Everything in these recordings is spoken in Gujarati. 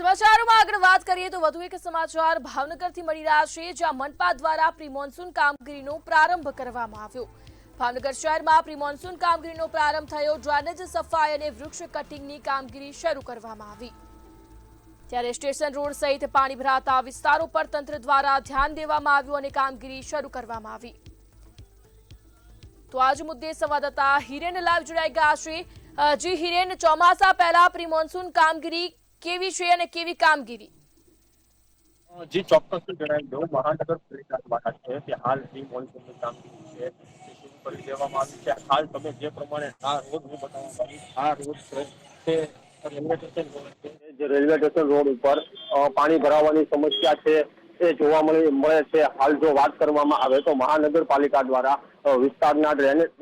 સમાચારોમાં આગળ વાત કરીએ તો વધુ એક સમાચાર ભાવનગરથી મળી રહ્યા છે, જ્યાં મનપા દ્વારા પ્રી મોન્સૂન કામગીરીનો પ્રારંભ કરવામાં આવ્યો। ભાવનગર શહેરમાં પ્રી મોન્સૂન કામગીરીનો પ્રારંભ થયો। ડ્રેનેજ સફાઈ અને વૃક્ષ કટિંગની કામગીરી શરૂ કરવામાં આવી, ત્યારે સ્ટેશન રોડ સહિત પાણી ભરાતા વિસ્તારો પર તંત્ર દ્વારા ધ્યાન દેવામાં આવ્યું અને કામગીરી શરૂ કરવામાં આવી। તો આજ મુદ્દે સંવાદદાતા હિરેન લાઈવ જોડાઈ ગયા છે। જી હિરેન, ચોમાસા પહેલા પ્રી મોન્સૂન કામગીરી કેવી છે અને કેવી કામગીરી? જી ચોક્કસ જણાવી દઉં, મહાનગરપાલિકા દ્વારા છે કે હાલ પ્રી મોન્સૂનની કામગીરી છે તે શરૂ કરી દેવામાં આવી છે। હાલ તમે જે પ્રમાણે આ રોડ હું બતાવવા માંગીશ, આ રોડ છે તે રેલવે સ્ટેશન રોડ છે। જે રેલવે સ્ટેશન રોડ ઉપર પાણી ભરાવાની સમસ્યા છે એ જોવા મળે છે। હાલ જો વાત કરવામાં આવે તો મહાનગરપાલિકા દ્વારા વિસ્તારના ડ્રેનેજ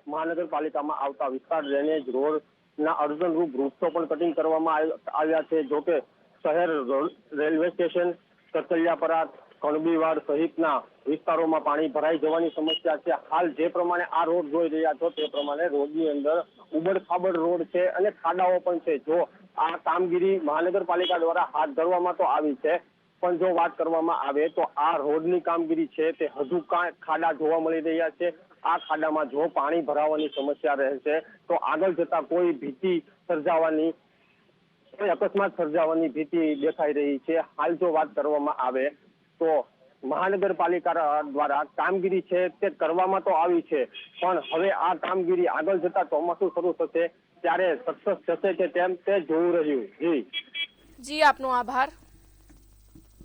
મહાનગરપાલિકામાં આવતા વિસ્તાર ડ્રેનેજ રોડના અર્ધનરૂપ વૃક્ષો પણ કટિંગ કરવામાં આવ્યા છે। જોકે શહેર રેલવે સ્ટેશન, કરતલિયાપરા, કણબીવાડ સહિતના વિસ્તારોમાં પાણી ભરાઈ જવાની સમસ્યા છે। હાલ જે પ્રમાણે આ રોડ જોઈ રહ્યા છો તે પ્રમાણે રોડની અંદર ઉબડ-ખાબડ રોડ છે અને ખાડાઓ પણ છે। જો આ કામગીરી મહાનગરપાલિકા દ્વારા હાથ ધરવામાં તો આવી છે, પણ જો વાત કરવામાં આવે તો આ રોડની કામગીરી છે તે હજુ ખાડા જોવા મળી રહ્યા છે। આ ખાડામાં જો પાણી ભરાવાની સમસ્યા રહેશે તો આગળ જતા કોઈ ભીતિ સર્જાવાની, અકસ્માત સર્જાવાની ભીતિ દેખાઈ રહી છે। હાલ જો વાત કરવામાં આવે તો મહાનગરપાલિકા દ્વારા કામગીરી છે તે કરવામાં તો આવી છે, પણ હવે આ કામગીરી આગળ જતા ચોમાસું શરૂ થશે ત્યારે સક્સેસ થશે કે તેમ તે જોવું રહ્યું। જી, આપનો આભાર।